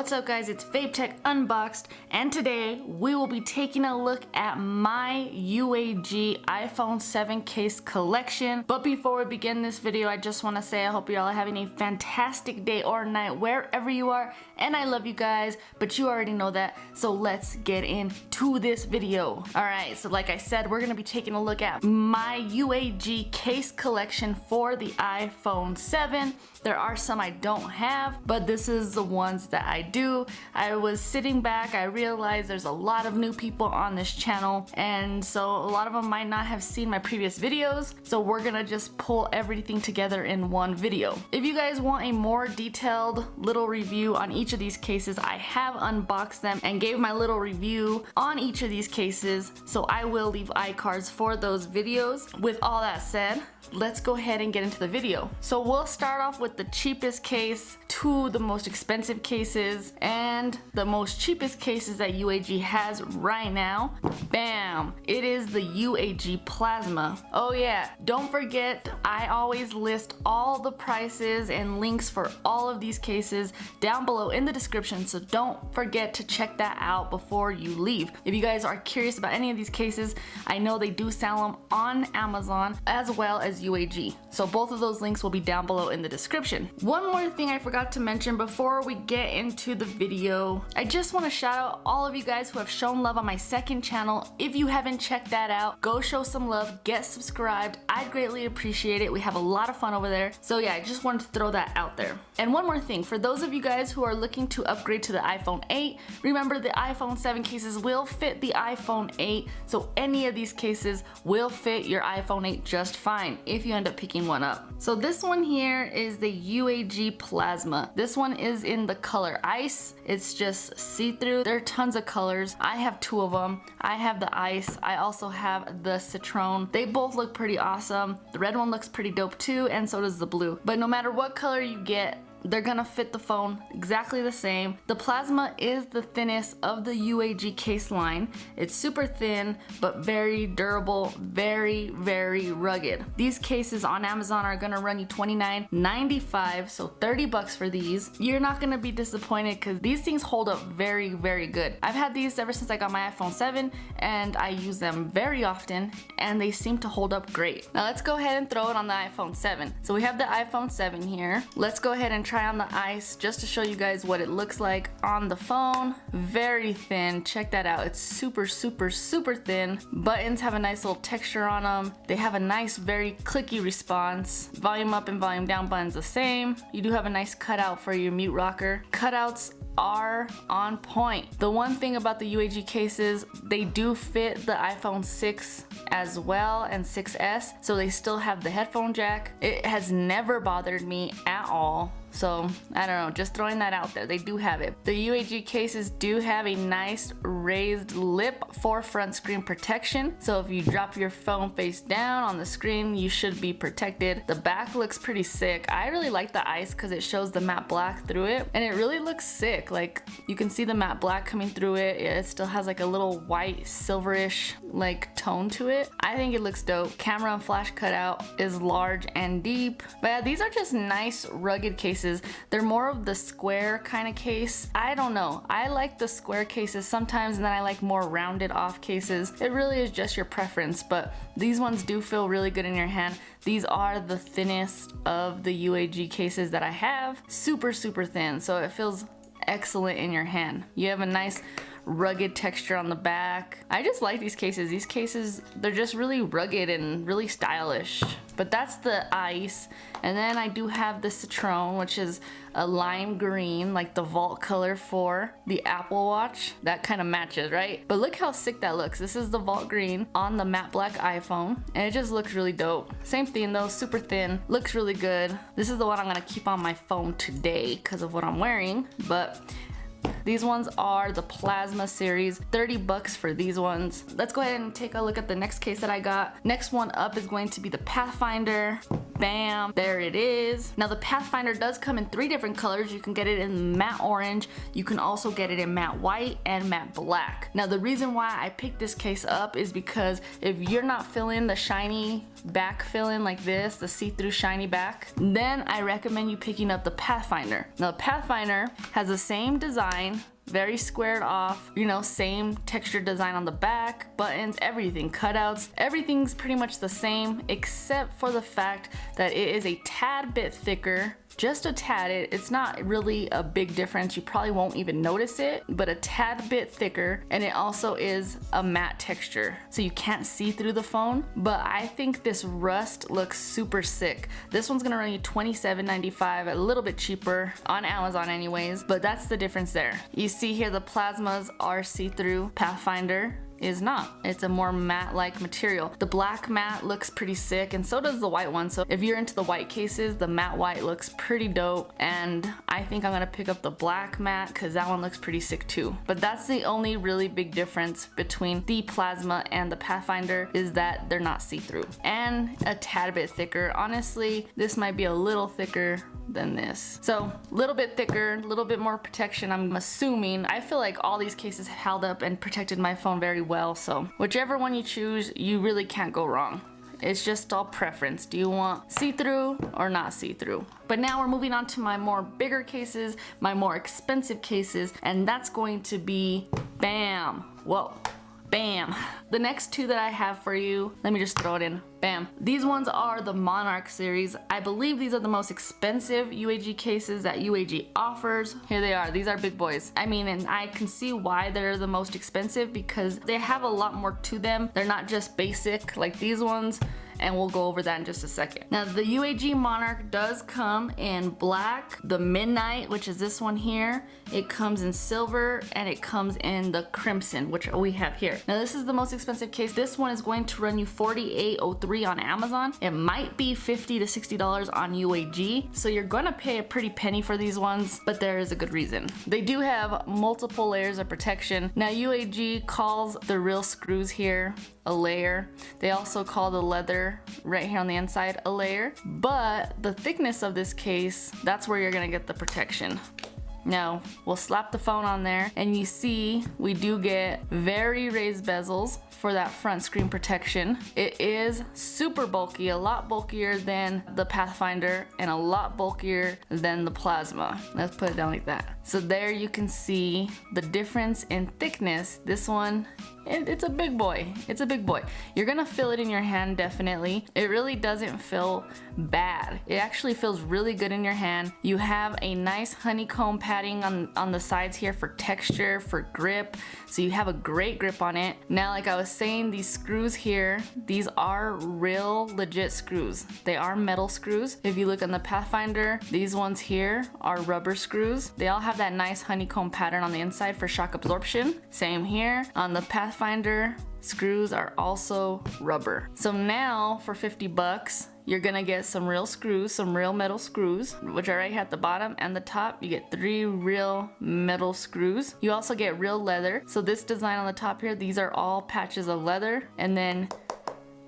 What's up guys, it's Vapetech Unboxed, and today we will be taking a look at my UAG iPhone 7 case collection. But before we begin this video, I just want to say I hope you're all having a fantastic day or night wherever you are, and I love you guys, but you already know that, so let's get into this video. Alright, so like I said, we're going to be taking a look at my UAG case collection for the iPhone 7. There are some I don't have, but this is the ones that I do. I was sitting back, I realized there's a lot of new people on this channel, and so a lot of them might not have seen my previous videos, so we're gonna just pull everything together in one video. If you guys want a more detailed little review on each of these cases, I have unboxed them and gave my little review on each of these cases, so I will leave iCards for those videos. With all that said, let's go ahead and get into the video. So we'll start off with the cheapest case to the most expensive cases, and the most cheapest cases that UAG has right now. Bam! It is the UAG Plasma. Oh yeah, don't forget, I always list all the prices and links for all of these cases down below in the description, so don't forget to check that out before you leave. If you guys are curious about any of these cases, I know they do sell them on Amazon as well as UAG, so both of those links will be down below in the description. One more thing I forgot to mention before we get into the video, I just want to shout out all of you guys who have shown love on my second channel. If you haven't checked that out, go show some love, get subscribed. I'd greatly appreciate it. We have a lot of fun over there, so yeah, I just wanted to throw that out there. And one more thing, for those of you guys who are looking to upgrade to the iPhone 8, remember the iPhone 7 cases will fit the iPhone 8, so any of these cases will fit your iPhone 8 just fine if you end up picking one up. So this one here is the UAG Plasma. This one is in the color Ice. It's just see-through. There are tons of colors. I have two of them. I have the Ice. I also have the Citron. They both look pretty awesome. The red one looks pretty dope too, and so does the blue. But no matter what color you get, they're gonna fit the phone exactly the same. The Plasma is the thinnest of the UAG case line. It's super thin, but very durable, very rugged. These cases on Amazon are gonna run you $29.95, so 30 bucks for these. You're not gonna be disappointed because these things hold up very good. I've had these ever since I got my iPhone 7, and I use them very often, and they seem to hold up great. Now let's go ahead and throw it on the iPhone 7. So we have the iPhone 7 here. Let's go ahead and try on the Ice just to show you guys what it looks like on the phone. Very thin, check that out. It's super thin. Buttons have a nice little texture on them. They have a nice, very clicky response. Volume up and volume down buttons the same. You do have a nice cutout for your mute rocker. Cutouts are on point. The one thing about the UAG cases, they do fit the iPhone 6 as well and 6S, so they still have the headphone jack. It has never bothered me at all. So I don't know, just throwing that out there. They do have it. The UAG cases do have a nice raised lip for front screen protection. So if you drop your phone face down on the screen, you should be protected. The back looks pretty sick. I really like the Ice because it shows the matte black through it, and it really looks sick. Like, you can see the matte black coming through it. It still has like a little white silverish like tone to it. I think it looks dope. Camera and flash cutout is large and deep. But yeah, these are just nice rugged cases. They're more of the square kind of case. I don't know. I like the square cases sometimes, and then I like more rounded off cases. It really is just your preference, but these ones do feel really good in your hand. These are the thinnest of the UAG cases that I have. Super thin, so it feels excellent in your hand. You have a nice rugged texture on the back. I just like these cases. These cases, they're just really rugged and really stylish. But that's the Ice. And then I do have the Citron, which is a lime green, like the Vault color for the Apple Watch. That kind of matches, right? But look how sick that looks. This is the Vault green on the matte black iPhone, and it just looks really dope. Same thing though, super thin, looks really good. This is the one I'm gonna keep on my phone today because of what I'm wearing, but these ones are the Plasma series, 30 bucks for these ones. Let's go ahead and take a look at the next case that I got. Next one up is going to be the Pathfinder. Bam, there it is. Now the Pathfinder does come in 3 different colors. You can get it in matte orange, you can also get it in matte white and matte black. Now the reason why I picked this case up is because if you're not feeling the shiny back feeling like this, the see-through shiny back, then I recommend you picking up the Pathfinder. Now the Pathfinder has the same design, very squared off, you know, same texture design on the back, buttons, everything, cutouts, everything's pretty much the same except for the fact that it is a tad bit thicker. Just a tad. It's not really a big difference. You probably won't even notice it, but a tad bit thicker, and it also is a matte texture, so you can't see through the phone. But I think this rust looks super sick. This one's gonna run you $27.95, a little bit cheaper on Amazon anyways, but that's the difference there. You see here the plasmas are see-through. Pathfinder is not. It's a more matte-like material. The black matte looks pretty sick, and so does the white one. So if you're into the white cases, the matte white looks pretty dope, and I think I'm gonna pick up the black matte because that one looks pretty sick too. But that's the only really big difference between the plasma and the Pathfinder, is that they're not see-through and a tad bit thicker. Honestly, this might be a little thicker than this. So a little bit thicker, a little bit more protection, I'm assuming. I feel like all these cases held up and protected my phone very well, so whichever one you choose, you really can't go wrong. It's just all preference. Do you want see-through or not see-through? But now we're moving on to my more bigger cases, my more expensive cases, and that's going to be bam. Whoa. Bam. The next 2 that I have for you, let me just throw it in. Bam. These ones are the Monarch series. I believe these are the most expensive UAG cases that UAG offers. Here they are. These are big boys. I mean, and I can see why they're the most expensive because they have a lot more to them. They're not just basic like these ones, and we'll go over that in just a second. Now the UAG Monarch does come in black, the Midnight, which is this one here. It comes in silver, and it comes in the crimson, which we have here. Now this is the most expensive case. This one is going to run you $48.03 on Amazon. It might be $50 to $60 on UAG, so you're gonna pay a pretty penny for these ones, but there is a good reason. They do have multiple layers of protection. Now UAG calls the real screws here a layer. They also call the leather right here on the inside a layer, but the thickness of this case, that's where you're gonna get the protection. Now we'll slap the phone on there, and you see we do get very raised bezels for that front screen protection. It is super bulky, a lot bulkier than the Pathfinder and a lot bulkier than the Plasma. Let's put it down like that. So there you can see the difference in thickness. This one, it's a big boy. It's a big boy. You're gonna feel it in your hand, definitely. It really doesn't feel bad. It actually feels really good in your hand. You have a nice honeycomb padding on the sides here for texture, for grip. So you have a great grip on it. Now, like I was saying, these screws here, these are real legit screws. They are metal screws. If you look on the Pathfinder, these ones here are rubber screws. They all have that nice honeycomb pattern on the inside for shock absorption. Same here. On the Pathfinder, screws are also rubber. So now for 50 bucks, you're gonna get some real screws, some real metal screws, which are right here at the bottom and the top. You get 3 real metal screws. You also get real leather. So this design on the top here, these are all patches of leather, and then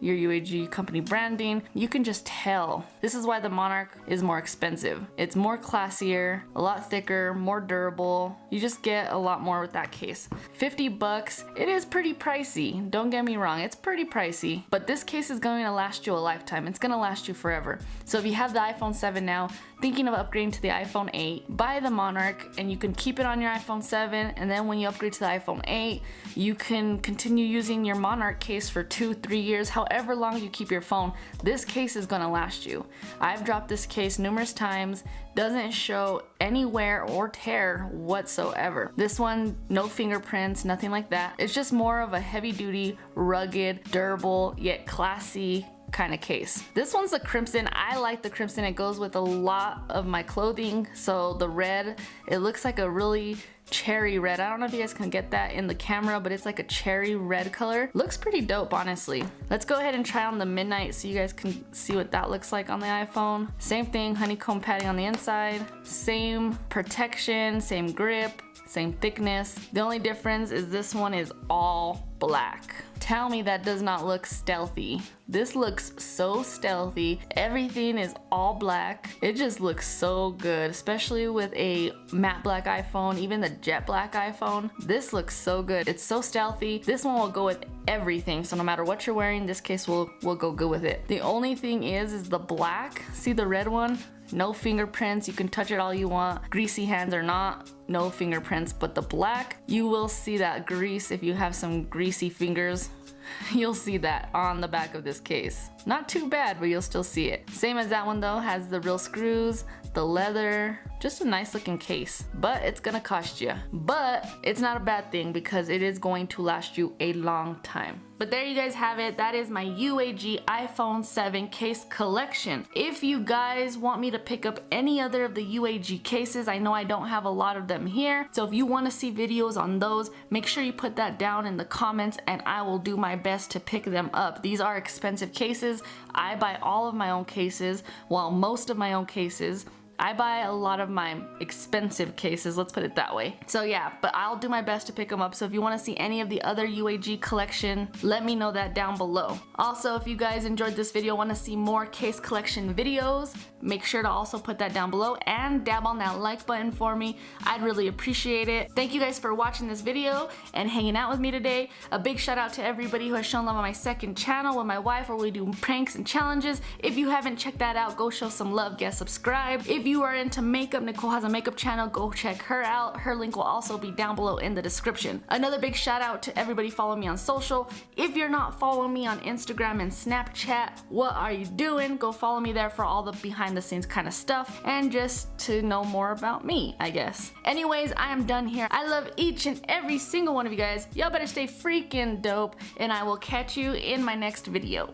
your UAG company branding. You can just tell. This is why the Monarch is more expensive. It's more classier, a lot thicker, more durable. You just get a lot more with that case. 50 bucks, it is pretty pricey. Don't get me wrong, it's pretty pricey, but this case is going to last you a lifetime. It's gonna last you forever. So if you have the iPhone 7 now, thinking of upgrading to the iPhone 8, buy the Monarch and you can keep it on your iPhone 7, and then when you upgrade to the iPhone 8, you can continue using your Monarch case for 2-3 years, however long you keep your phone. This case is gonna last you. I've dropped this case numerous times, doesn't show any wear or tear whatsoever. This one, no fingerprints, nothing like that. It's just more of a heavy duty, rugged, durable, yet classy kind of case. This one's the crimson. I like the crimson. It goes with a lot of my clothing. So the red, it looks like a really cherry red. I don't know if you guys can get that in the camera, but it's like a cherry red color. Looks pretty dope, honestly. Let's go ahead and try on the Midnight so you guys can see what that looks like on the iPhone. Same thing, honeycomb padding on the inside, same protection, same grip, same thickness. The only difference is this one is all black. Tell me that does not look stealthy. This looks so stealthy. Everything is all black. It just looks so good, especially with a matte black iPhone, even the jet black iPhone. This looks so good. It's so stealthy. This one will go with everything, so no matter what you're wearing, this case will go good with it. The only thing is the black. See the red one? No fingerprints, you can touch it all you want. Greasy hands or not, no fingerprints. But the black, you will see that grease. If you have some greasy fingers, you'll see that on the back of this case. Not too bad, but you'll still see it. Same as that one though, has the real screws, the leather, just a nice looking case. But it's gonna cost you. But it's not a bad thing because it is going to last you a long time. But there you guys have it. That is my UAG iPhone 7 case collection. If you guys want me to pick up any other of the UAG cases, I know I don't have a lot of them here. So if you want to see videos on those, make sure you put that down in the comments and I will do my best to pick them up. These are expensive cases. I buy all of my own cases, well, most of my own cases. I buy a lot of my expensive cases, let's put it that way. So yeah, but I'll do my best to pick them up. So if you want to see any of the other UAG collection, let me know that down below. Also, if you guys enjoyed this video, want to see more case collection videos, make sure to also put that down below and dab on that like button for me. I'd really appreciate it. Thank you guys for watching this video and hanging out with me today. A big shout out to everybody who has shown love on my second channel with my wife where we do pranks and challenges. If you haven't checked that out, go show some love, get subscribed. If you are into makeup, Nicole has a makeup channel, go check her out. Her link will also be down below in the description. Another big shout out to everybody following me on social. If you're not following me on Instagram and Snapchat, what are you doing? Go follow me there for all the behind the scenes kind of stuff and just to know more about me, I guess. Anyways, I am done here. I love each and every single one of you guys. Y'all better stay freaking dope and I will catch you in my next video.